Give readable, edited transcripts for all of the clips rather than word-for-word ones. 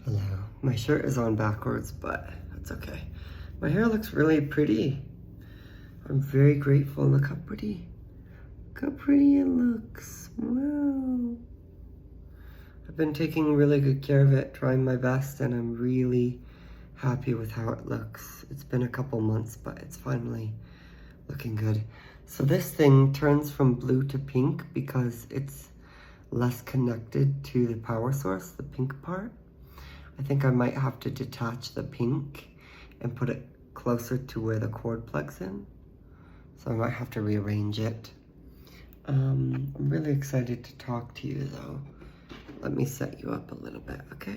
Hello. My shirt is on backwards, but that's okay. My hair looks really pretty. I'm very grateful. Look how pretty. Look how pretty it looks. Wow. I've been taking really good care of it, trying my best, and I'm really happy with how it looks. It's been a couple months, but it's finally looking good. So this thing turns from blue to pink because it's less connected to the power source, the pink part. I think I might have to detach the pink and put it closer to where the cord plugs in. So I might have to rearrange it. I'm really excited to talk to you though. Let me set you up a little bit, okay?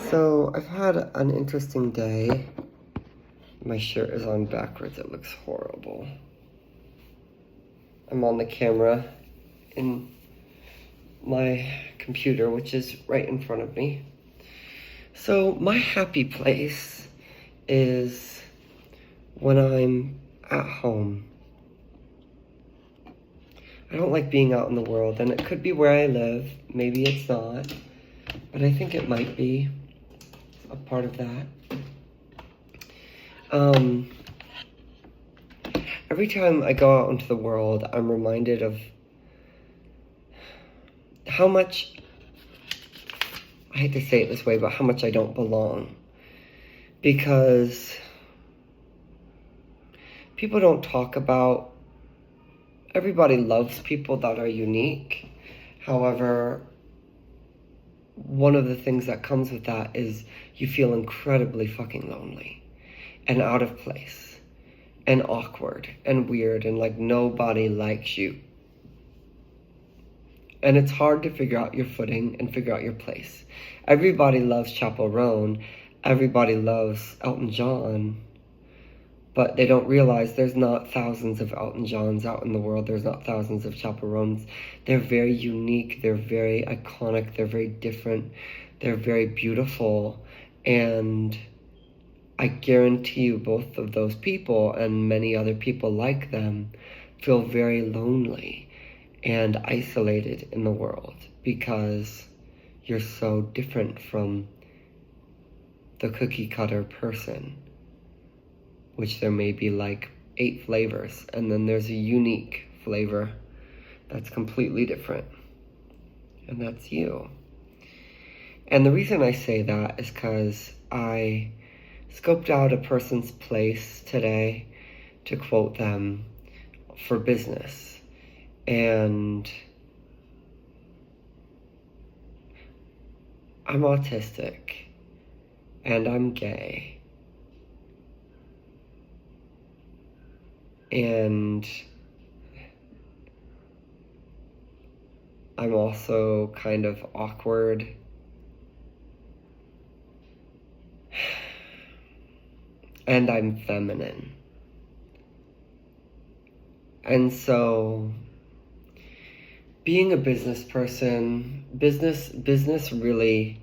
So I've had an interesting day. My shirt is on backwards, it looks horrible. I'm on the camera in my computer, which is right in front of me. So my happy place is when I'm at home. I don't like being out in the world, and it could be where I live. Maybe it's not, but I think it might be a part of that. Every time I go out into the world, I'm reminded of how much, I hate to say it this way, but how much I don't belong. Because people don't talk about, everybody loves people that are unique. However, one of the things that comes with that is you feel incredibly fucking lonely and out of place and awkward and weird and like nobody likes you. And it's hard to figure out your footing and figure out your place. Everybody loves Chappell Roan. Everybody loves Elton John. But they don't realize there's not thousands of Elton Johns out in the world. There's not thousands of Chappell Roans. They're very unique. They're very iconic. They're very different. They're very beautiful. And I guarantee you both of those people and many other people like them feel very lonely and isolated in the world because you're so different from the cookie cutter person, which there may be like 8 flavors, and then there's a unique flavor that's completely different, and that's you. And the reason I say that is because I scoped out a person's place today, to quote them, for business. And I'm autistic, and I'm gay, and I'm also kind of awkward, and I'm feminine. And so being a business person, business really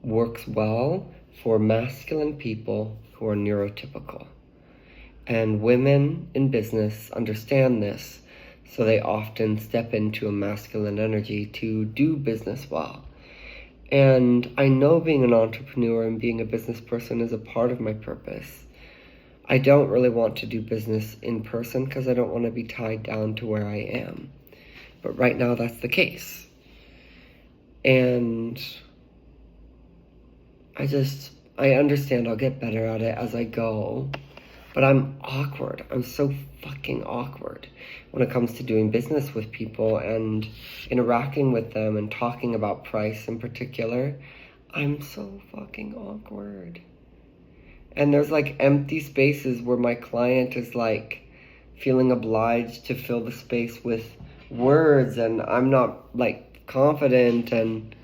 works well for masculine people who are neurotypical. And women in business understand this, so they often step into a masculine energy to do business well. And I know being an entrepreneur and being a business person is a part of my purpose. I don't really want to do business in person because I don't want to be tied down to where I am. But right now that's the case. And I understand I'll get better at it as I go. But I'm awkward. I'm so fucking awkward when it comes to doing business with people and interacting with them and talking about price in particular. I'm so fucking awkward. And there's like empty spaces where my client is like feeling obliged to fill the space with words, and I'm not like confident and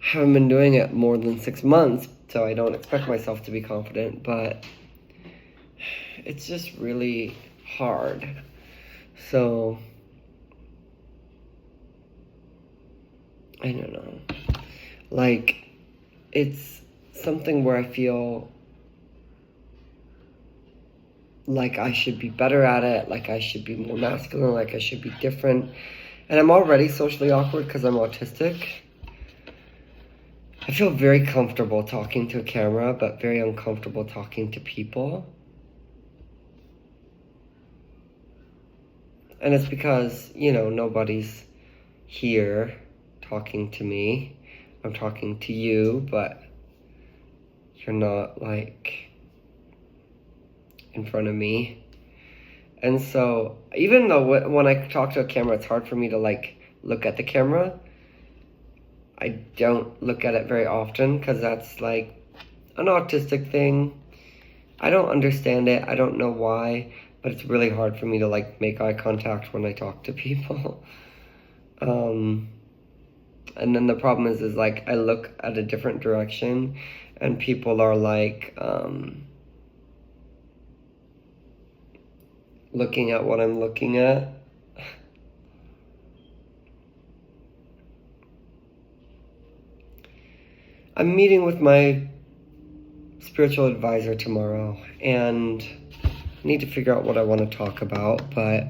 haven't been doing it more than 6 months, so I don't expect myself to be confident, but it's just really hard. So I don't know, like it's something where I feel like I should be better at it, like I should be more masculine, like I should be different. And I'm already socially awkward because I'm autistic. I feel very comfortable talking to a camera, but very uncomfortable talking to people. And it's because, nobody's here talking to me. I'm talking to you, but you're not, in front of me. And so, even though when I talk to a camera, it's hard for me to, look at the camera, I don't look at it very often, because that's, an autistic thing. I don't understand it. I don't know why, but it's really hard for me to, make eye contact when I talk to people. And then the problem is I look at a different direction, and people are, looking at what I'm looking at. I'm meeting with my spiritual advisor tomorrow, and I need to figure out what I want to talk about, but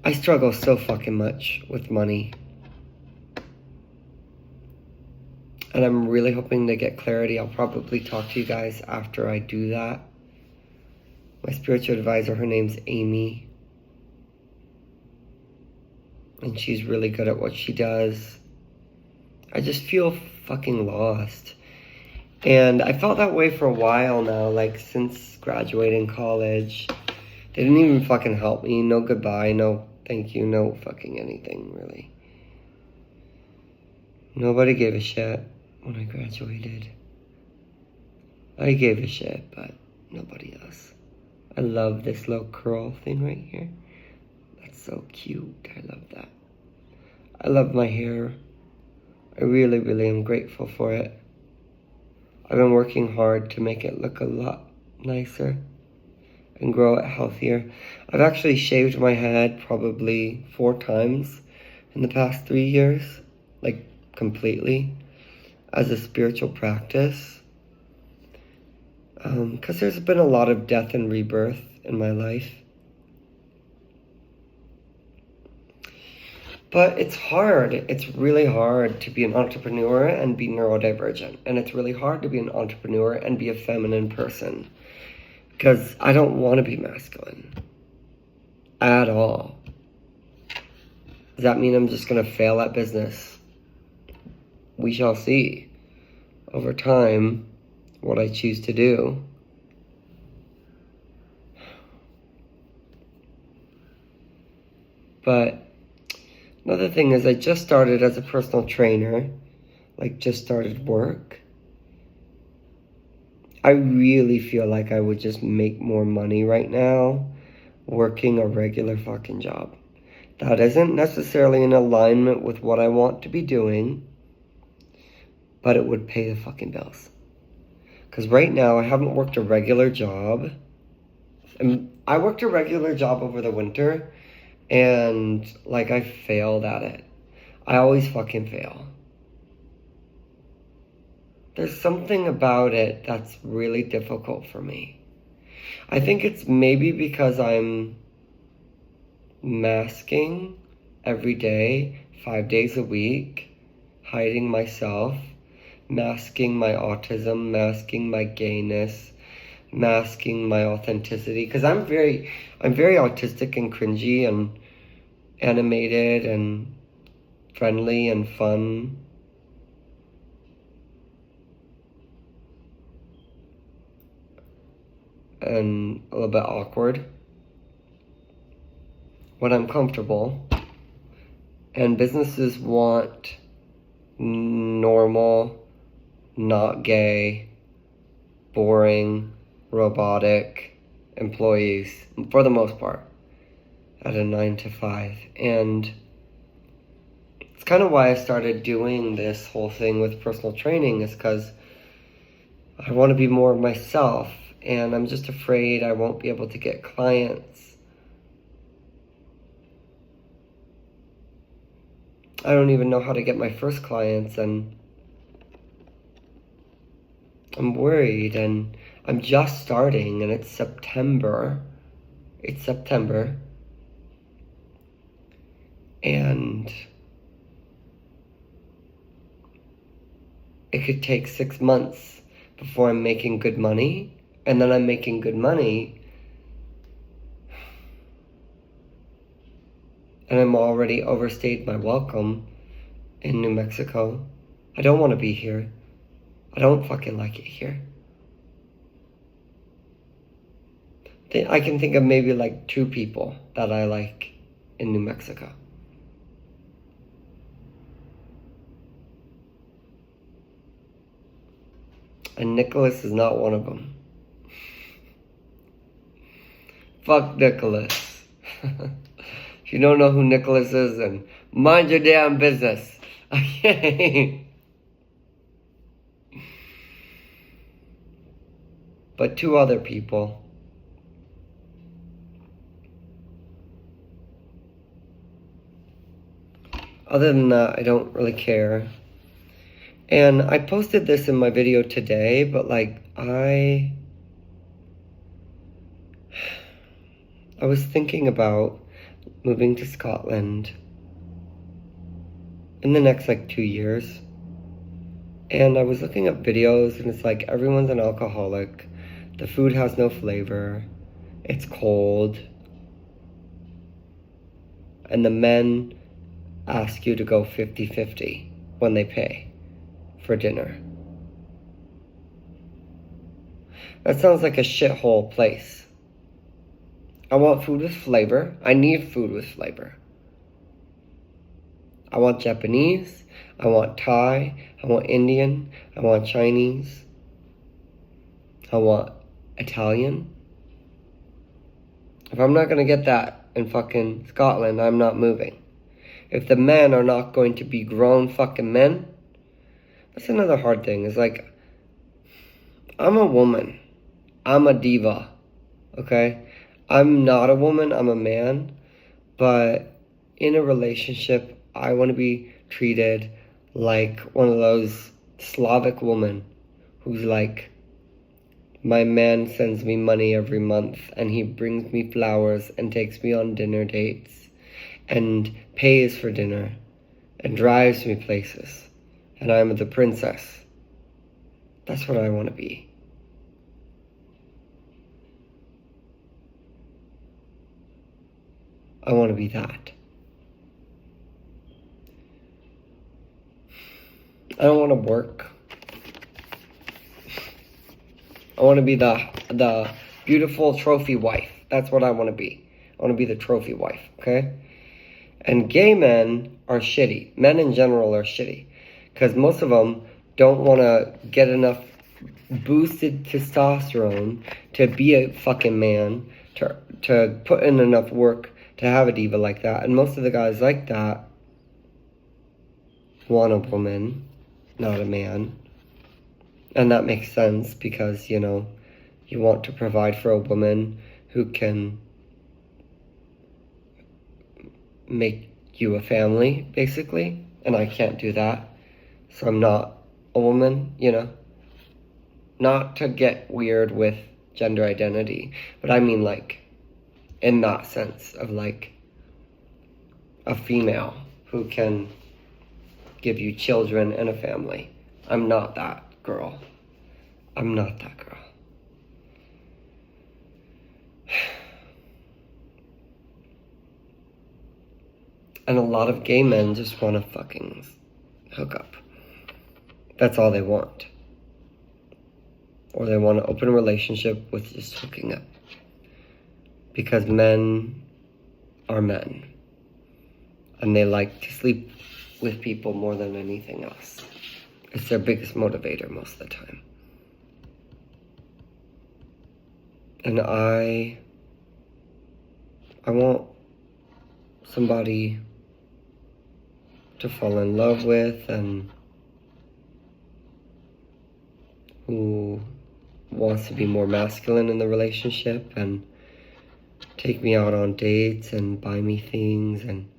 I struggle so fucking much with money. And I'm really hoping to get clarity. I'll probably talk to you guys after I do that. My spiritual advisor, her name's Amy. And she's really good at what she does. I just feel fucking lost. And I felt that way for a while now, since graduating college. They didn't even fucking help me. No goodbye, no thank you, no fucking anything, really. Nobody gave a shit when I graduated. I gave a shit, but nobody else. I love this little curl thing right here. That's so cute. I love that. I love my hair. I really, really am grateful for it. I've been working hard to make it look a lot nicer and grow it healthier. I've actually shaved my head probably 4 times in the past 3 years, completely, as a spiritual practice. Because there's been a lot of death and rebirth in my life. But it's hard. It's really hard to be an entrepreneur and be neurodivergent. And it's really hard to be an entrepreneur and be a feminine person. Because I don't want to be masculine. At all. Does that mean I'm just going to fail at business? We shall see. Over time, what I choose to do. But another thing is I just started as a personal trainer, just started work. I really feel like I would just make more money right now working a regular fucking job. That isn't necessarily in alignment with what I want to be doing, but it would pay the fucking bills. Because right now I haven't worked a regular job. And I worked a regular job over the winter, and I failed at it. I always fucking fail. There's something about it that's really difficult for me. I think it's maybe because I'm masking every day, 5 days a week, hiding myself, masking my autism, masking my gayness, masking my authenticity. Because I'm very autistic and cringy and animated and friendly and fun. And a little bit awkward when I'm comfortable. And businesses want normal, not gay, boring, robotic employees, for the most part, at a 9 to 5. And it's kind of why I started doing this whole thing with personal training, is because I want to be more of myself. And I'm just afraid I won't be able to get clients. I don't even know how to get my first clients, and I'm worried, and I'm just starting, and it's September. And it could take 6 months before I'm making good money, and then I'm making good money, and I'm already overstayed my welcome in New Mexico. I don't want to be here. I don't fucking like it here. I can think of maybe like 2 people that I like in New Mexico. And Nicholas is not one of them. Fuck Nicholas. If you don't know who Nicholas is, then mind your damn business. Okay? But 2 other people. Other than that, I don't really care. And I posted this in my video today, but like, I was thinking about moving to Scotland in the next like 2 years. And I was looking up videos, and it's like everyone's an alcoholic. The food has no flavor. It's cold. And the men ask you to go 50-50 when they pay for dinner. That sounds like a shithole place. I want food with flavor. I need food with flavor. I want Japanese. I want Thai. I want Indian. I want Chinese. I want Italian. If I'm not going to get that in fucking Scotland, I'm not moving. If the men are not going to be grown fucking men, that's another hard thing. It's like, I'm a woman. I'm a diva. Okay? I'm not a woman. I'm a man. But in a relationship, I want to be treated like one of those Slavic women who's like, my man sends me money every month, and he brings me flowers and takes me on dinner dates and pays for dinner and drives me places, and I'm the princess. That's what I want to be. I want to be that. I don't want to work. I want to be the beautiful trophy wife. That's what I want to be. I want to be the trophy wife, okay? And gay men are shitty. Men in general are shitty. Because most of them don't want to get enough boosted testosterone to be a fucking man, to put in enough work to have a diva like that. And most of the guys like that want a woman, not a man. And that makes sense because, you know, you want to provide for a woman who can make you a family, basically. And I can't do that. So I'm not a woman, you know. Not to get weird with gender identity, but I mean like in that sense of like a female who can give you children and a family. I'm not that girl. I'm not that girl. And a lot of gay men just want to fucking hook up. That's all they want. Or they want to open a relationship with just hooking up. Because men are men. And they like to sleep with people more than anything else. It's their biggest motivator most of the time. And I want somebody to fall in love with and who wants to be more masculine in the relationship and take me out on dates and buy me things and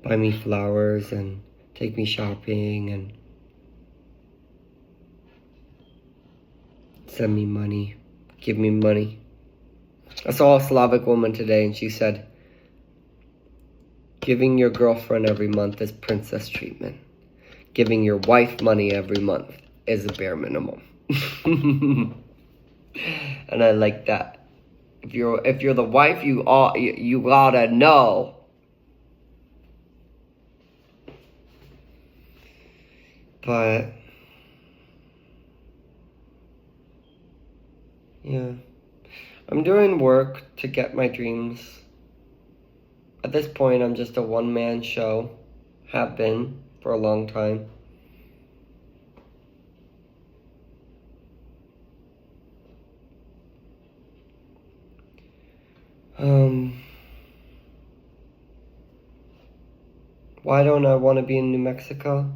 buy me flowers and take me shopping and send me money, give me money. I saw a Slavic woman today and she said, giving your girlfriend every month is princess treatment. Giving your wife money every month is a bare minimum. And I like that. If you're the wife, you gotta know. But yeah, I'm doing work to get my dreams. At this point, I'm just a one-man show. Have been for a long time. Why don't I want to be in New Mexico?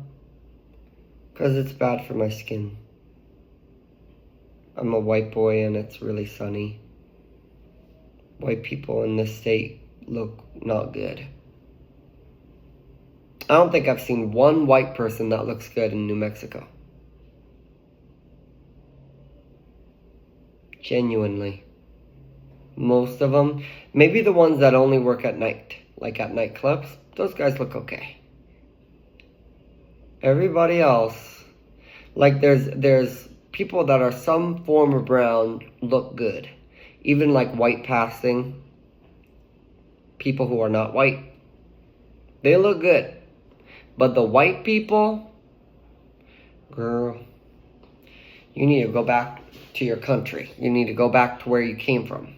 Because it's bad for my skin. I'm a white boy and it's really sunny. White people in this state look not good. I don't think I've seen one white person that looks good in New Mexico. Genuinely. Most of them, maybe the ones that only work at night, like at nightclubs, those guys look okay. Everybody else, like there's people that are some form of brown look good. Even like white passing, people who are not white, they look good. But the white people, girl, you need to go back to your country. You need to go back to where you came from,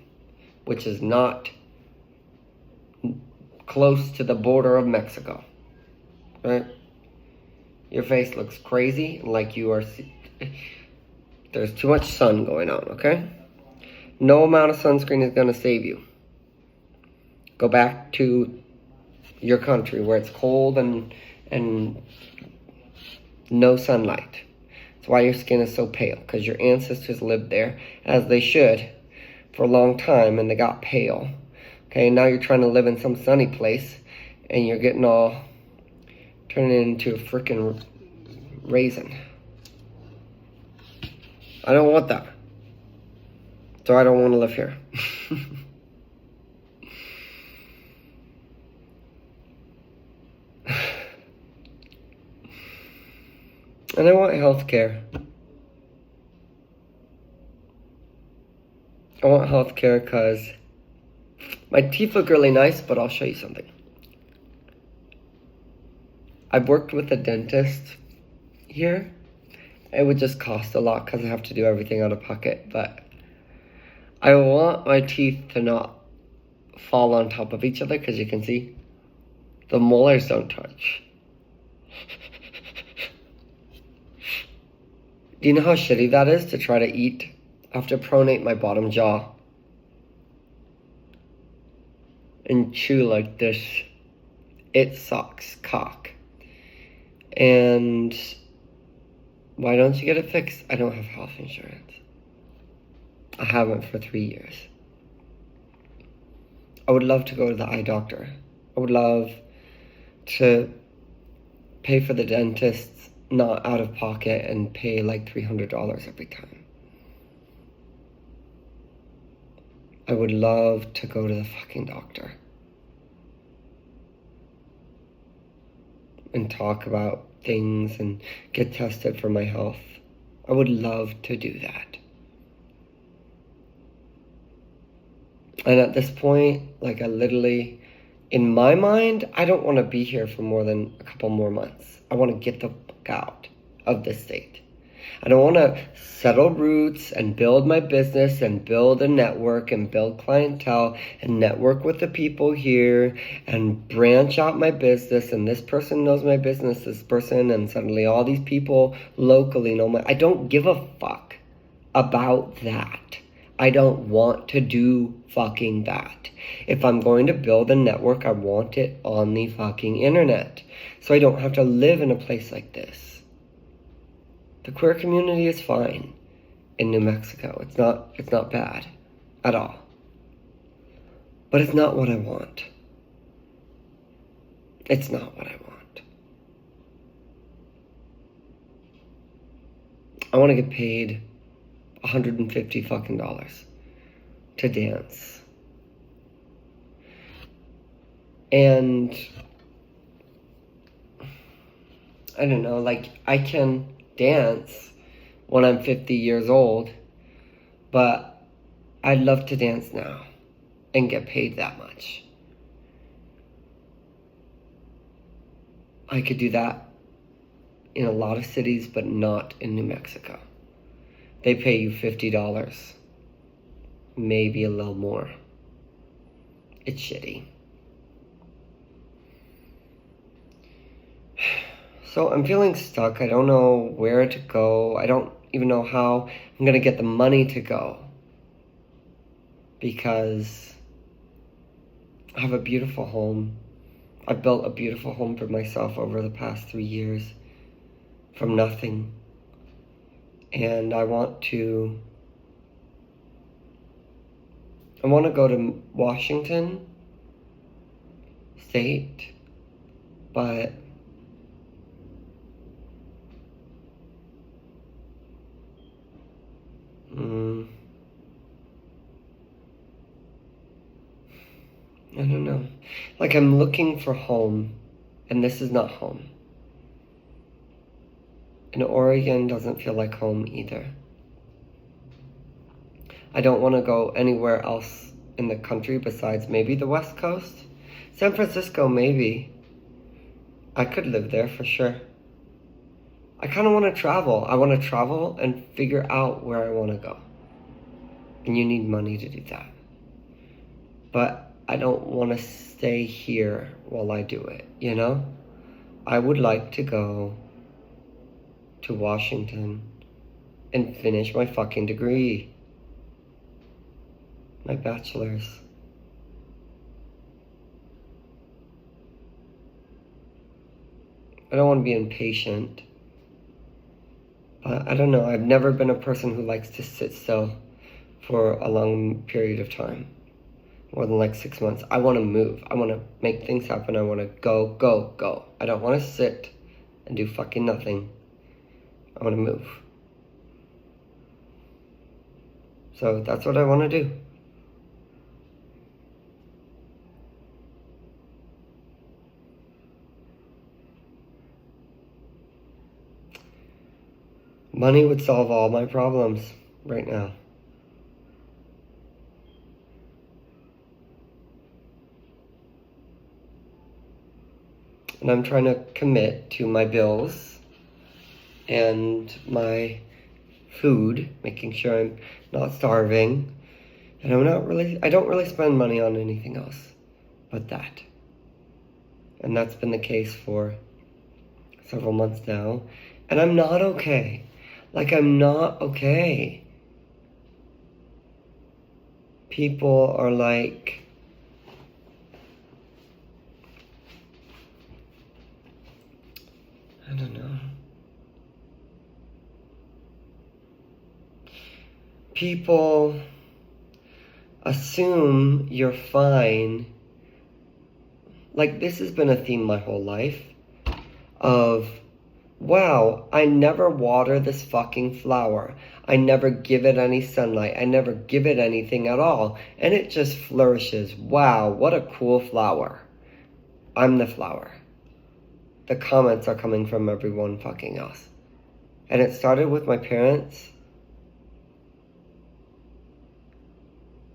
which is not close to the border of Mexico, right? Your face looks crazy, like you are, there's too much sun going on, okay? No amount of sunscreen is gonna save you. Go back to your country where it's cold and no sunlight. That's why your skin is so pale, because your ancestors lived there, as they should, for a long time, and they got pale. Okay, now you're trying to live in some sunny place, and you're getting all turning into a freaking raisin. I don't want that. So I don't want to live here. And I want health care. I want health care because my teeth look really nice, but I'll show you something. I've worked with a dentist here. It would just cost a lot because I have to do everything out of pocket, but I want my teeth to not fall on top of each other, because you can see the molars don't touch. Do you know how shitty that is to try to eat? I have to pronate my bottom jaw and chew like this. It sucks cock. And why don't you get it fixed? I don't have health insurance. I haven't for 3 years. I would love to go to the eye doctor. I would love to pay for the dentist, not out of pocket, and pay like $300 every time. I would love to go to the fucking doctor and talk about things and get tested for my health. I would love to do that. And at this point, like, I literally, in my mind, I don't want to be here for more than a couple more months. I want to get the fuck out of this state. I don't want to settle roots and build my business and build a network and build clientele and network with the people here and branch out my business, and this person knows my business, this person, and suddenly all these people locally know my... I don't give a fuck about that. I don't want to do fucking that. If I'm going to build a network, I want it on the fucking internet, so I don't have to live in a place like this. The queer community is fine in New Mexico. It's not bad at all. But it's not what I want. It's not what I want. I want to get paid $150 fucking dollars to dance. And I don't know, like, I can dance when I'm 50 years old, but I'd love to dance now and get paid that much. I could do that in a lot of cities, but not in New Mexico. They pay you $50, maybe a little more. It's shitty. So I'm feeling stuck. I don't know where to go. I don't even know how I'm going to get the money to go. Because I have a beautiful home. I built a beautiful home for myself over the past 3 years from nothing. And I want to go to Washington State, but I don't know. Like, I'm looking for home, and this is not home. And Oregon doesn't feel like home either. I don't want to go anywhere else in the country besides maybe the West Coast. San Francisco, maybe. I could live there for sure. I kind of want to travel. I want to travel and figure out where I want to go. And you need money to do that. But I don't want to stay here while I do it, you know? I would like to go to Washington and finish my fucking degree. My bachelor's. I don't want to be impatient. But I don't know. I've never been a person who likes to sit still for a long period of time. More than like 6 months. I want to move. I want to make things happen. I want to go, go, go. I don't want to sit and do fucking nothing. I want to move. So that's what I want to do. Money would solve all my problems right now. And I'm trying to commit to my bills and my food, making sure I'm not starving. And I don't really spend money on anything else but that. And that's been the case for several months now. And I'm not okay. Like, I'm not okay. People are like, I don't know. People assume you're fine. Like, this has been a theme my whole life of, wow, I never water this fucking flower. I never give it any sunlight. I never give it anything at all. And it just flourishes. Wow, what a cool flower. I'm the flower. The comments are coming from everyone fucking else. And it started with my parents.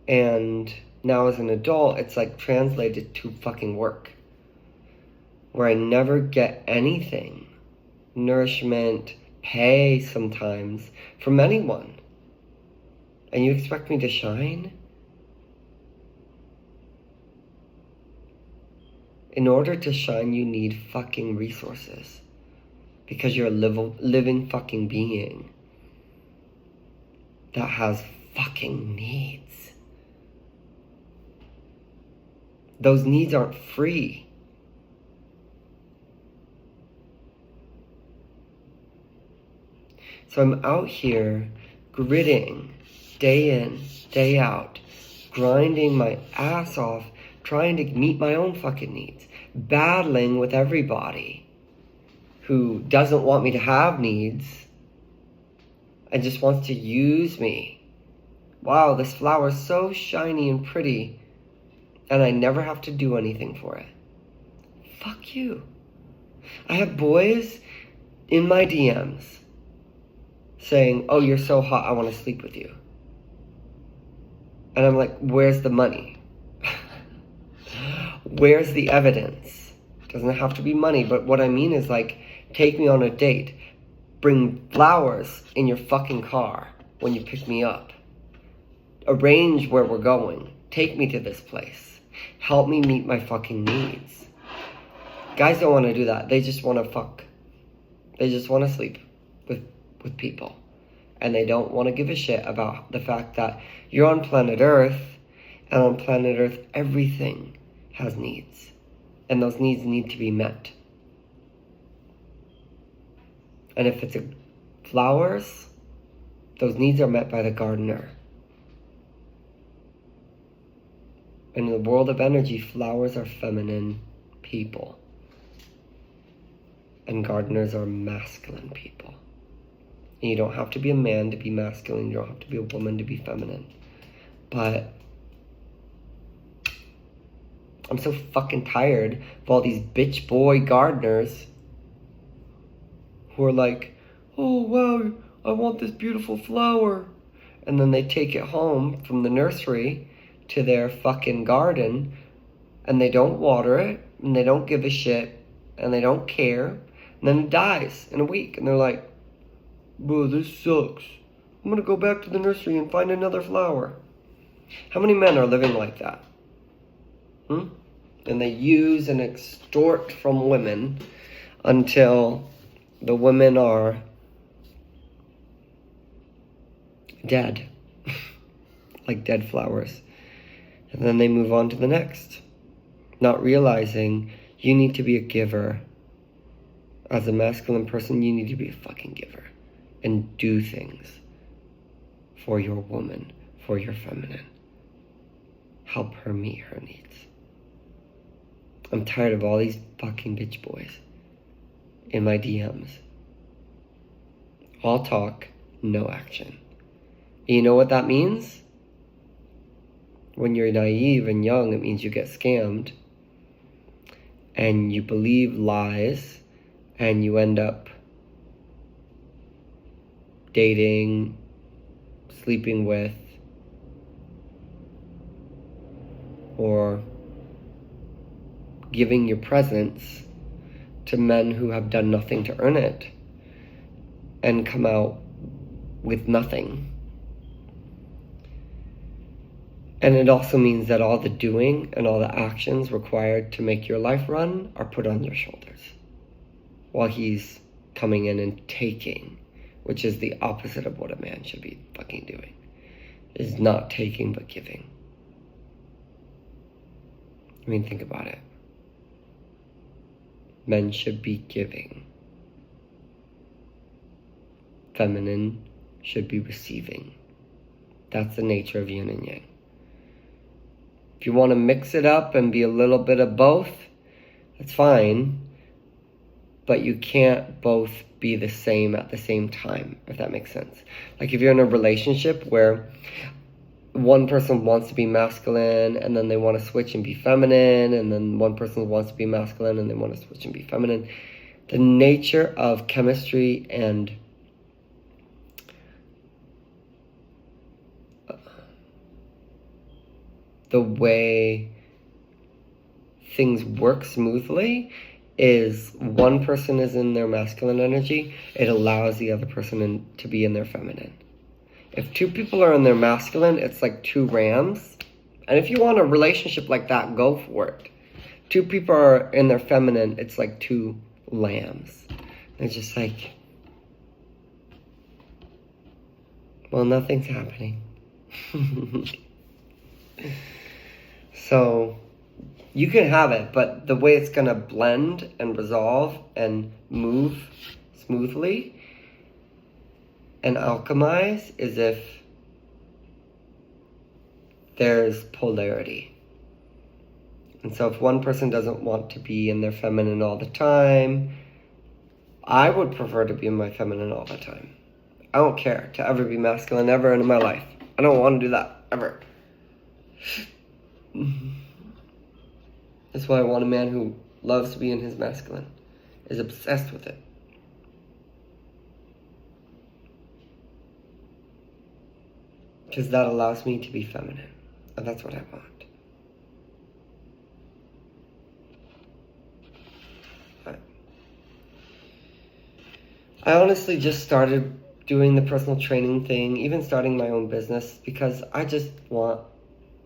And now as an adult, it's like translated to fucking work. Where I never get anything. Nourishment, pay sometimes, from anyone. And you expect me to shine? In order to shine, you need fucking resources. Because you're a living fucking being that has fucking needs. Those needs aren't free. So I'm out here gritting, day in, day out, grinding my ass off, trying to meet my own fucking needs, battling with everybody who doesn't want me to have needs and just wants to use me. Wow, this flower is so shiny and pretty, and I never have to do anything for it. Fuck you. I have boys in my DMs saying, oh, you're so hot, I want to sleep with you. And I'm like, where's the money? Where's the evidence? Doesn't have to be money, but what I mean is like, take me on a date. Bring flowers in your fucking car when you pick me up. Arrange where we're going. Take me to this place. Help me meet my fucking needs. Guys don't want to do that. They just want to fuck. They just want to sleep with people. And they don't want to give a shit about the fact that you're on planet Earth, and on planet Earth, everything has needs. And those needs need to be met. And if it's flowers, those needs are met by the gardener. And in the world of energy, flowers are feminine people. And gardeners are masculine people. And you don't have to be a man to be masculine. You don't have to be a woman to be feminine. But I'm so fucking tired of all these bitch boy gardeners who are like, oh wow, I want this beautiful flower. And then they take it home from the nursery to their fucking garden, and they don't water it, and they don't give a shit, and they don't care, and then it dies in a week. And they're like, bro, this sucks. I'm gonna go back to the nursery and find another flower. How many men are living like that? And they use and extort from women until the women are dead. Like dead flowers. And then they move on to the next. Not realizing you need to be a giver. As a masculine person, you need to be a fucking giver. And do things for your woman, for your feminine. Help her meet her needs. I'm tired of all these fucking bitch boys in my DMs. All talk, no action. And you know what that means? When you're naive and young, it means you get scammed. And you believe lies. And you end up dating, sleeping with, or giving your presents to men who have done nothing to earn it and come out with nothing. And it also means that all the doing and all the actions required to make your life run are put on your shoulders while he's coming in and taking, which is the opposite of what a man should be fucking doing. Is not taking but giving. I mean, think about it. Men should be giving. Feminine should be receiving. That's the nature of yin and yang. If you want to mix it up and be a little bit of both, that's fine. But you can't both be the same at the same time, if that makes sense. Like if you're in a relationship where one person wants to be masculine and then they want to switch and be feminine, and then one person wants to be masculine and they want to switch and be feminine. The nature of chemistry and the way things work smoothly is one person is in their masculine energy, it allows the other person to be in their feminine. If two people are in their masculine, it's like two rams. And if you want a relationship like that, go for it. Two people are in their feminine, it's like two lambs. It's just like, well, nothing's happening. So you can have it, but the way it's going to blend and resolve and move smoothly and alchemize is if there's polarity. And so if one person doesn't want to be in their feminine all the time, I would prefer to be in my feminine all the time. I don't care to ever be masculine ever in my life. I don't want to do that ever. That's why I want a man who loves to be in his masculine, is obsessed with it. Because that allows me to be feminine. And that's what I want. But I honestly just started doing the personal training thing, even starting my own business, because I just want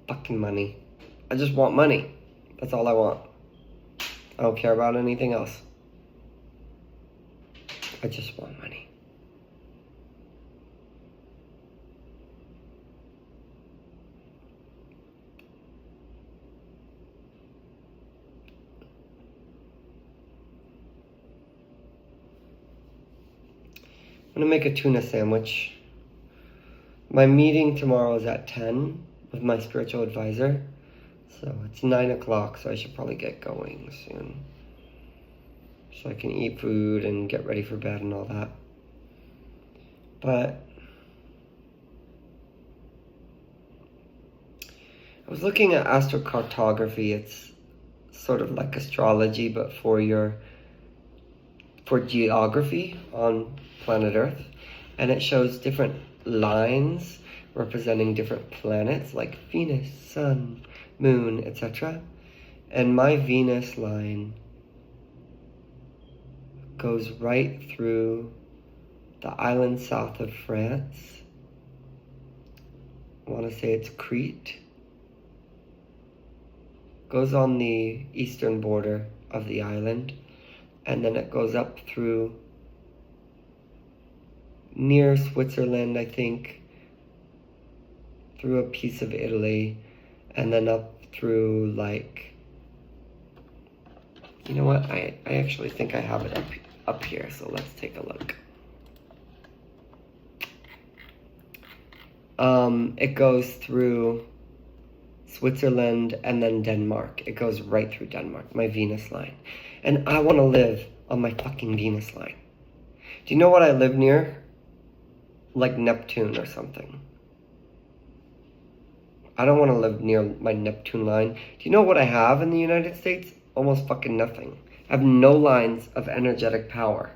fucking money. I just want money. That's all I want. I don't care about anything else. I just want money. I'm gonna make a tuna sandwich. My meeting tomorrow is at 10 with my spiritual advisor. So it's 9 o'clock, so I should probably get going soon. So I can eat food and get ready for bed and all that. But I was looking at astrocartography. It's sort of like astrology, but for geography on planet Earth. And it shows different lines representing different planets like Venus, Sun, Moon, etc. And my Venus line goes right through the island south of France. I want to say it's Crete. Goes on the eastern border of the island, and then it goes up through near Switzerland, I think, through a piece of Italy, and then up through, like, you know what, I actually think I have it up here, so let's take a look. It goes through Switzerland and then Denmark. It goes right through Denmark, my Venus line. And I want to live on my fucking Venus line. Do you know what I live near? Like Neptune or something. I don't want to live near my Neptune line. Do you know what I have in the United States? Almost fucking nothing. I have no lines of energetic power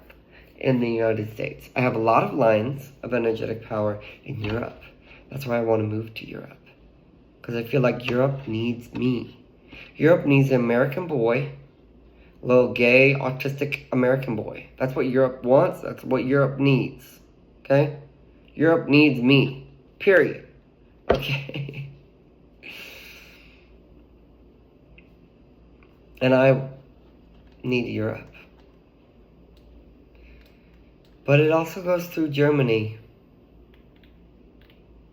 in the United States. I have a lot of lines of energetic power in Europe. That's why I want to move to Europe. Because I feel like Europe needs me. Europe needs an American boy, a little gay, autistic American boy. That's what Europe wants. That's what Europe needs. Okay? Europe needs me. Period. Okay? And I need Europe. But it also goes through Germany.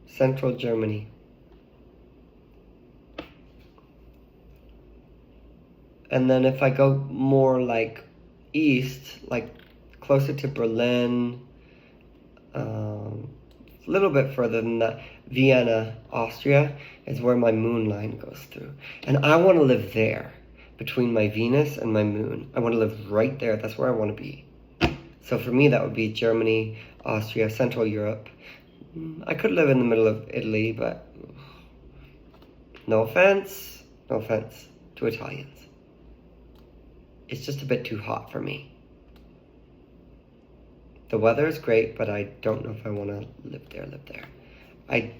Central Germany. And then if I go more like east, like closer to Berlin, a little bit further than that, Vienna, Austria, is where my moon line goes through. And I want to live there, between my Venus and my moon. I want to live right there. That's where I want to be. So for me, that would be Germany, Austria, Central Europe. I could live in the middle of Italy, but no offense to Italians. It's just a bit too hot for me. The weather is great, but I don't know if I want to live there. I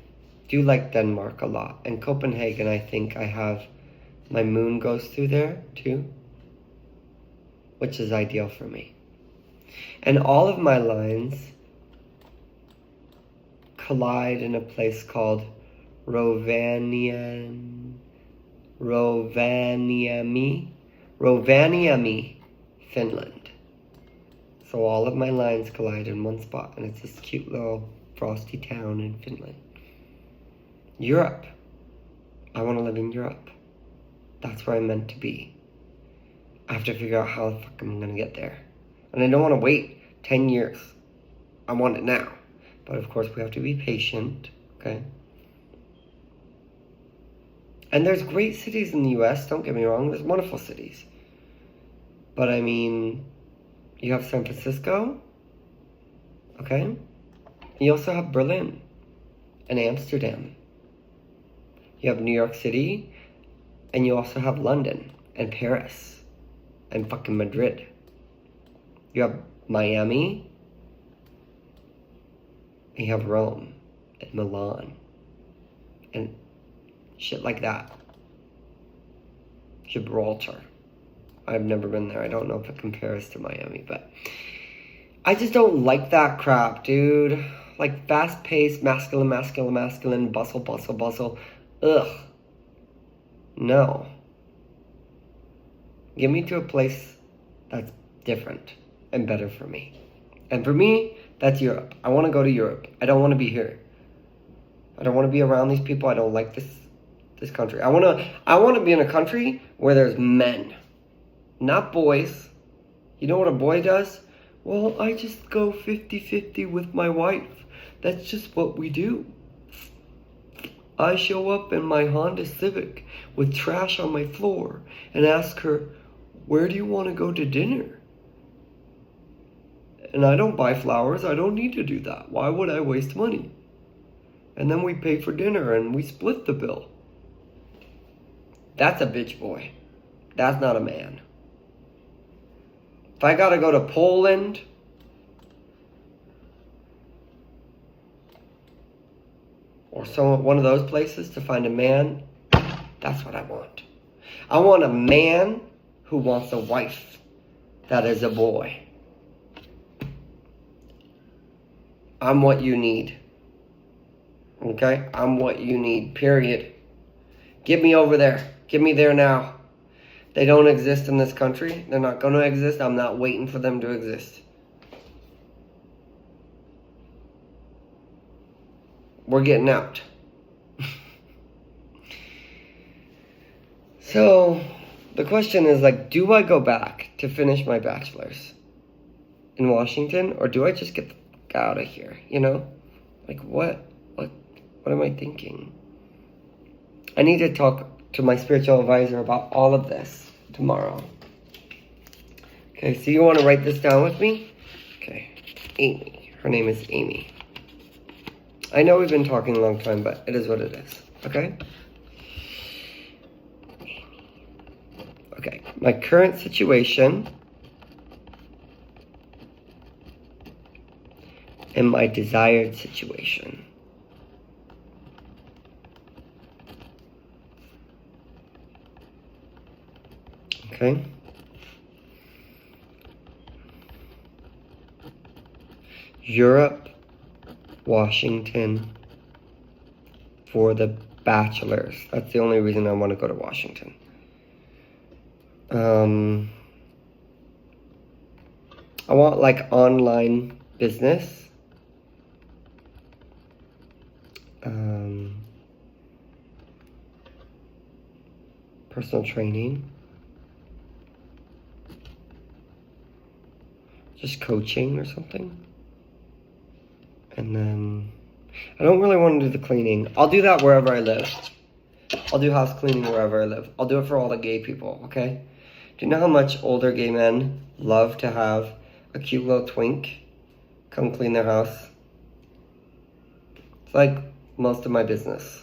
do like Denmark a lot. And Copenhagen, I think I have, my moon goes through there too, which is ideal for me. And all of my lines collide in a place called Rovaniemi, Finland. So all of my lines collide in one spot, and it's this cute little frosty town in Finland. Europe. I want to live in Europe. That's where I'm meant to be. I have to figure out how the fuck I'm going to get there. And I don't want to wait 10 years. I want it now. But of course, we have to be patient, okay? And there's great cities in the US, don't get me wrong. There's wonderful cities. But I mean, you have San Francisco, okay? You also have Berlin and Amsterdam. You have New York City, and you also have London and Paris and fucking Madrid. You have Miami, and you have Rome and Milan and shit like that. Gibraltar. I've never been there. I don't know if it compares to Miami, but I just don't like that crap, dude. Like fast-paced, masculine, bustle. Ugh. No. Get me to a place that's different and better for me. And for me, that's Europe. I want to go to Europe. I don't want to be here. I don't want to be around these people. I don't like this country. I want to be in a country where there's men, not boys. You know what a boy does? Well, I just go 50-50 with my wife. That's just what we do. I show up in my Honda Civic with trash on my floor and ask her, where do you want to go to dinner? And I don't buy flowers. I don't need to do that. Why would I waste money? And then we pay for dinner and we split the bill. That's a bitch boy. That's not a man. If I gotta go to Poland or one of those places to find a man, that's what I want. I want a man who wants a wife that is a boy. I'm what you need. Okay? I'm what you need, period. Get me over there. Get me there now. They don't exist in this country. They're not going to exist. I'm not waiting for them to exist. We're getting out. So, the question is like, do I go back to finish my bachelor's in Washington? Or do I just get out of here? You know? Like, what am I thinking? I need to talk to my spiritual advisor about all of this tomorrow. Okay, so you want to write this down with me? Okay, Amy. Her name is Amy. I know we've been talking a long time, but it is what it is. Okay? Amy. Okay, my current situation and my desired situation. Okay? Europe, Washington for the bachelor's. That's the only reason I want to go to Washington. I want like online business. Personal training. Just coaching or something. And then I don't really want to do the cleaning. I'll do that wherever I live. I'll do house cleaning wherever I live. I'll do it for all the gay people, okay? Do you know how much older gay men love to have a cute little twink come clean their house? It's like most of my business.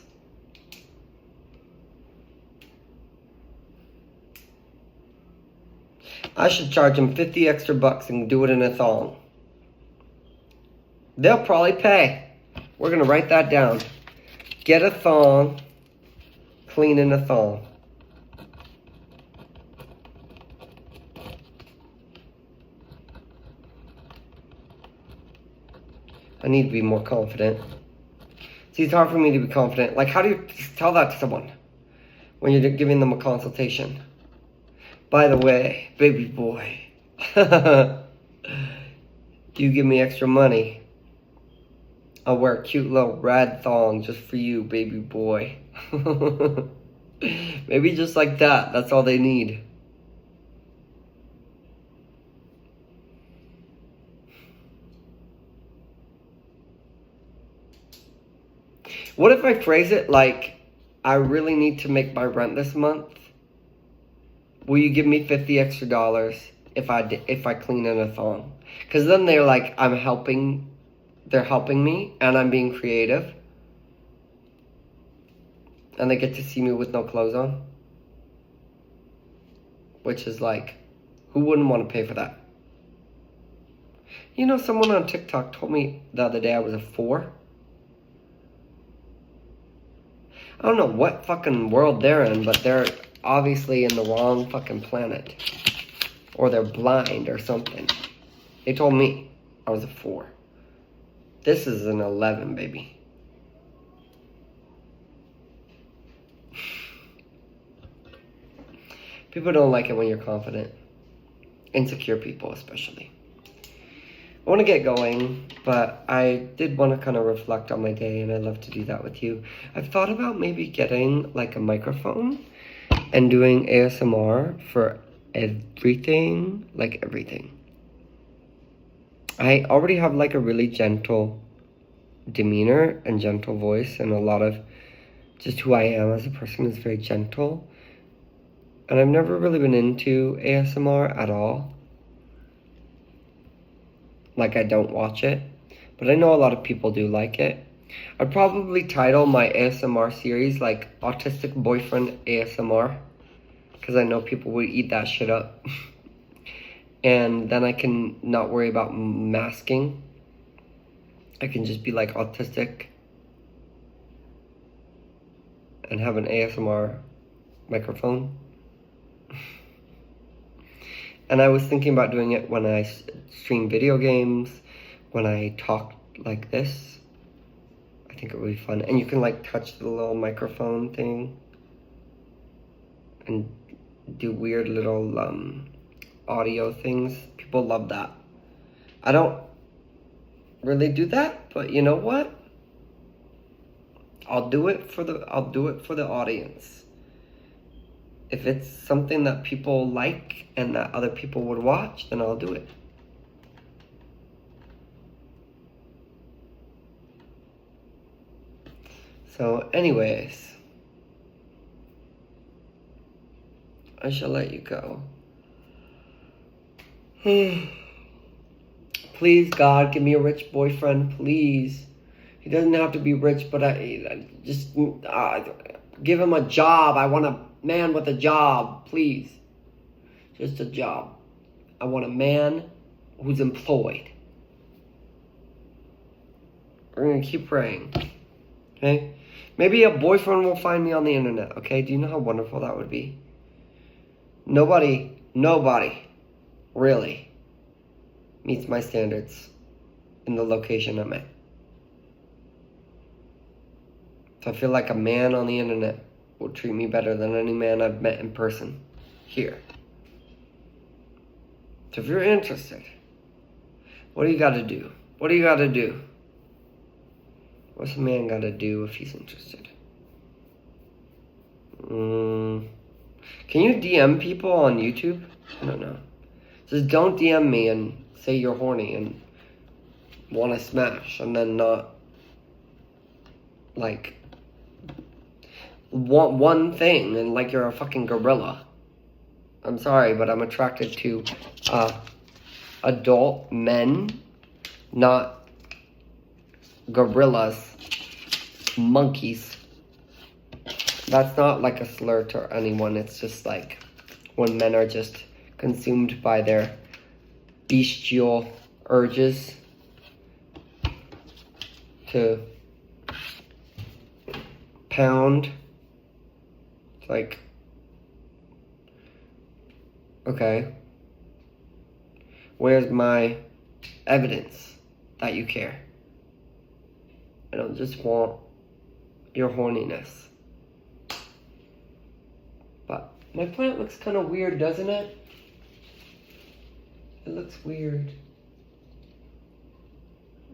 I should charge them 50 extra bucks and do it in a thong. They'll probably pay. We're going to write that down. Get a thong, clean in a thong. I need to be more confident. See, it's hard for me to be confident. Like, how do you tell that to someone when you're giving them a consultation? By the way, baby boy, you give me extra money, I'll wear a cute little rad thong just for you, baby boy. Maybe just like that. That's all they need. What if I phrase it like, I really need to make my rent this month? Will you give me $50 extra if I clean in a thong? Because then they're like, they're helping me, and I'm being creative. And they get to see me with no clothes on. Which is like, who wouldn't want to pay for that? You know, someone on TikTok told me the other day I was a 4. I don't know what fucking world they're in, but they're obviously in the wrong fucking planet. Or they're blind or something. They told me I was a 4. This is an 11, baby. People don't like it when you're confident. Insecure people, especially. I want to get going, but I did want to kind of reflect on my day, and I'd love to do that with you. I've thought about maybe getting like a microphone and doing ASMR for everything, like everything. I already have like a really gentle demeanor and gentle voice, and a lot of just who I am as a person is very gentle. And I've never really been into ASMR at all. Like, I don't watch it, but I know a lot of people do like it. I'd probably title my ASMR series like Autistic Boyfriend ASMR, because I know people would eat that shit up. And then I can not worry about masking. I can just be like autistic and have an ASMR microphone. And I was thinking about doing it when I stream video games, when I talk like this. I think it would be fun. And you can like touch the little microphone thing and do weird little audio things. People love that. I don't really do that, but you know what? I'll do it for the audience. If it's something that people like and that other people would watch, then I'll do it. So anyways, I shall let you go. Please, God, give me a rich boyfriend, please. He doesn't have to be rich, but I just give him a job. I want a man with a job, please. Just a job. I want a man who's employed. We're gonna keep praying. Okay? Maybe a boyfriend will find me on the internet, okay? Do you know how wonderful that would be? Nobody really meets my standards in the location I'm at. So I feel like a man on the internet will treat me better than any man I've met in person here. So if you're interested, what do you got to do? What do you got to do? What's a man got to do if he's interested? Can you DM people on YouTube? I don't know. Just don't DM me and say you're horny and want to smash, and then not like want one thing and like you're a fucking gorilla. I'm sorry, but I'm attracted to adult men, not gorillas, monkeys. That's not like a slur to anyone. It's just like when men are just consumed by their bestial urges to pound. It's like, okay, where's my evidence that you care? I don't just want your horniness. But my plant looks kind of weird, doesn't it? It looks weird.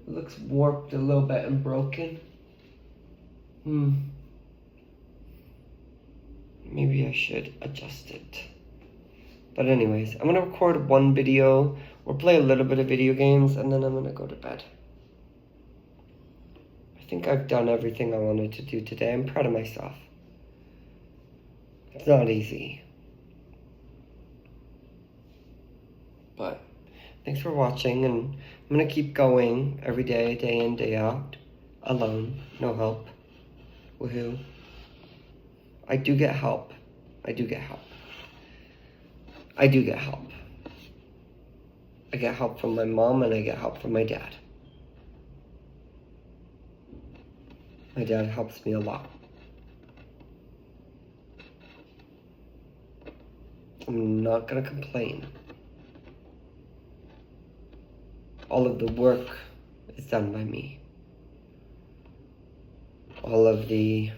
It looks warped a little bit and broken. Maybe I should adjust it. But anyways, I'm gonna record one video or play a little bit of video games, and then I'm gonna go to bed. I think I've done everything I wanted to do today. I'm proud of myself. It's not easy. But thanks for watching, and I'm gonna keep going every day, day in, day out, alone, no help. Woohoo. I do get help. I get help from my mom, and I get help from my dad. My dad helps me a lot. I'm not gonna complain. All of the work is done by me. All of the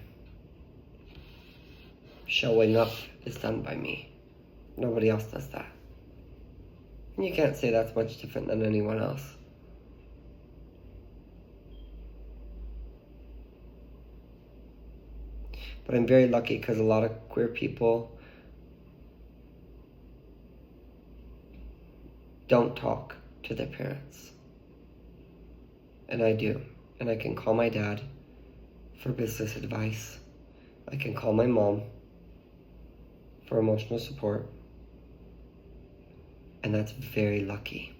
showing up is done by me. Nobody else does that. And you can't say that's much different than anyone else. But I'm very lucky because a lot of queer people don't talk to their parents. And I do. And I can call my dad for business advice. I can call my mom for emotional support. And that's very lucky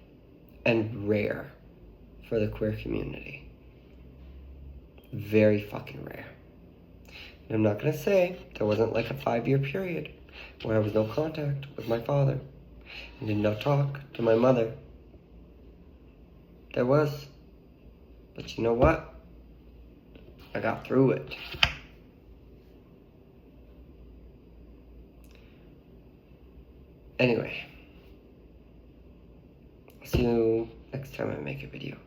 and rare for the queer community. Very fucking rare. And I'm not gonna say there wasn't like a 5-year period where I was no contact with my father and did not talk to my mother. There was. But you know what? I got through it. Anyway, I'll see you next time I make a video.